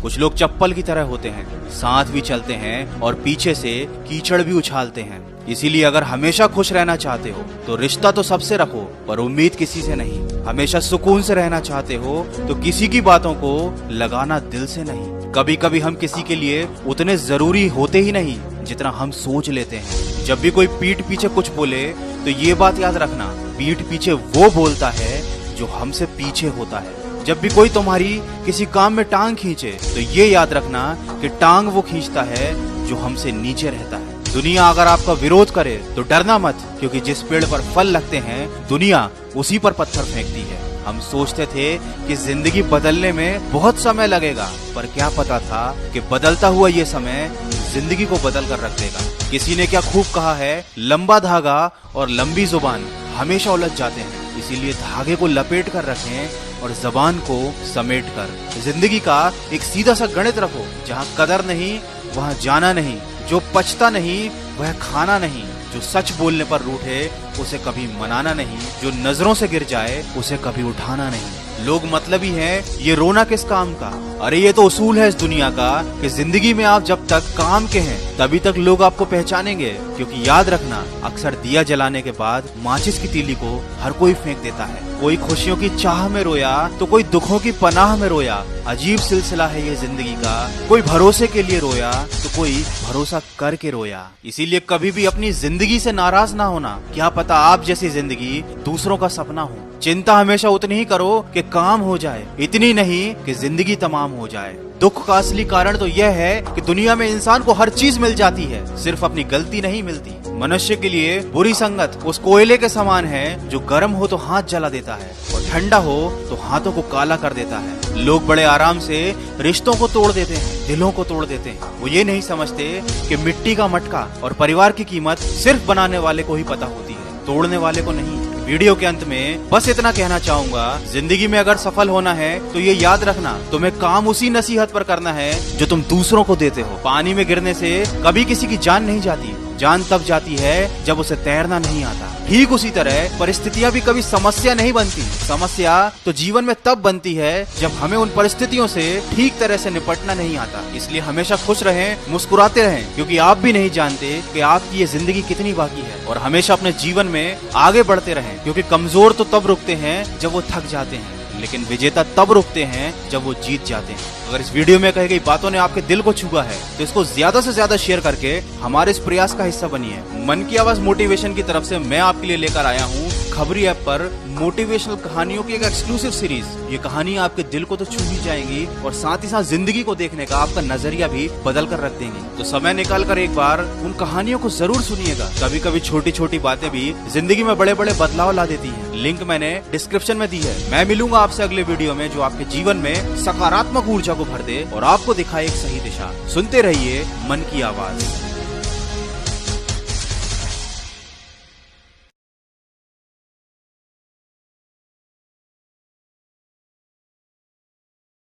कुछ लोग चप्पल की तरह होते हैं, साथ भी चलते हैं और पीछे से कीचड़ भी उछालते हैं। इसीलिए अगर हमेशा खुश रहना चाहते हो तो रिश्ता तो सबसे रखो, पर उम्मीद किसी से नहीं। हमेशा सुकून से रहना चाहते हो तो किसी की बातों को लगाना दिल से नहीं। कभी कभी हम किसी के लिए उतने जरूरी होते ही नहीं जितना हम सोच लेते हैं। जब भी कोई पीठ पीछे कुछ बोले तो ये बात याद रखना, पीठ पीछे वो बोलता है जो हमसे पीछे होता है। जब भी कोई तुम्हारी किसी काम में टांग खींचे तो ये याद रखना कि टांग वो खींचता है जो हमसे नीचे रहता है। दुनिया अगर आपका विरोध करे तो डरना मत, क्योंकि जिस पेड़ पर फल लगते हैं दुनिया उसी पर पत्थर फेंकती है। हम सोचते थे कि जिंदगी बदलने में बहुत समय लगेगा, पर क्या पता था कि बदलता हुआ ये समय जिंदगी को बदल कर रख देगा। किसी ने क्या खूब कहा है, लंबा धागा और लंबी जुबान हमेशा उलझ जाते हैं, इसीलिए धागे को लपेट कर रखें और जबान को समेट कर। जिंदगी का एक सीधा सा गणित रखो, जहाँ कदर नहीं वहाँ जाना नहीं, जो पछता नहीं वह खाना नहीं, जो सच बोलने पर रूठे उसे कभी मनाना नहीं, जो नजरों से गिर जाए उसे कभी उठाना नहीं। लोग मतलबी हैं, ये रोना किस काम का। अरे ये तो उसूल है इस दुनिया का कि जिंदगी में आप जब तक काम के हैं तभी तक लोग आपको पहचानेंगे। क्योंकि याद रखना, अक्सर दिया जलाने के बाद माचिस की तीली को हर कोई फेंक देता है। कोई खुशियों की चाह में रोया तो कोई दुखों की पनाह में रोया। अजीब सिलसिला है ये जिंदगी का, कोई भरोसे के लिए रोया तो कोई भरोसा करके रोया। इसीलिए कभी भी अपनी जिंदगी से नाराज ना होना, क्या पता आप जैसी जिंदगी दूसरों का सपना हो। चिंता हमेशा उतनी ही करो कि काम हो जाए, इतनी नहीं कि जिंदगी तमाम हो जाए। दुख का असली कारण तो यह है कि दुनिया में इंसान को हर चीज मिल जाती है, सिर्फ अपनी गलती नहीं मिलती। मनुष्य के लिए बुरी संगत उस कोयले के समान है जो गर्म हो तो हाथ जला देता है और ठंडा हो तो हाथों को काला कर देता है। लोग बड़े आराम से रिश्तों को तोड़ देते हैं, दिलों को तोड़ देते हैं। वो ये नहीं समझते कि मिट्टी का मटका और परिवार की कीमत सिर्फ बनाने वाले को ही पता होती है, तोड़ने वाले को नहीं। वीडियो के अंत में बस इतना कहना चाहूंगा, जिंदगी में अगर सफल होना है तो ये याद रखना, तुम्हें काम उसी नसीहत पर करना है जो तुम दूसरों को देते हो। पानी में गिरने से कभी किसी की जान नहीं जाती, जान तब जाती है जब उसे तैरना नहीं आता। ठीक उसी तरह परिस्थितियां भी कभी समस्या नहीं बनती, समस्या तो जीवन में तब बनती है जब हमें उन परिस्थितियों से ठीक तरह से निपटना नहीं आता। इसलिए हमेशा खुश रहें, मुस्कुराते रहें, क्योंकि आप भी नहीं जानते कि आपकी ये जिंदगी कितनी बाकी है। और हमेशा अपने जीवन में आगे बढ़ते रहें, क्योंकि कमजोर तो तब रुकते हैं जब वो थक जाते हैं, लेकिन विजेता तब रुकते हैं जब वो जीत जाते हैं। अगर इस वीडियो में कही गई बातों ने आपके दिल को छुआ है तो इसको ज्यादा से ज्यादा शेयर करके हमारे इस प्रयास का हिस्सा बनिए। मन की आवाज मोटिवेशन की तरफ से मैं आपके लिए लेकर आया हूँ खबरी ऐप पर मोटिवेशनल कहानियों की एक एक्सक्लूसिव सीरीज। ये कहानी आपके दिल को तो छू ही जाएंगी और साथ ही साथ जिंदगी को देखने का आपका नजरिया भी बदल कर रख देंगी। तो समय निकाल कर एक बार उन कहानियों को जरूर सुनिएगा। कभी कभी छोटी छोटी बातें भी जिंदगी में बड़े बड़े बदलाव ला देती हैं। लिंक मैंने डिस्क्रिप्शन में दी है। मैं मिलूंगा आपसे अगले वीडियो में जो आपके जीवन में सकारात्मक ऊर्जा को भर दे और आपको दिखाए एक सही दिशा। सुनते रहिए मन की आवाज।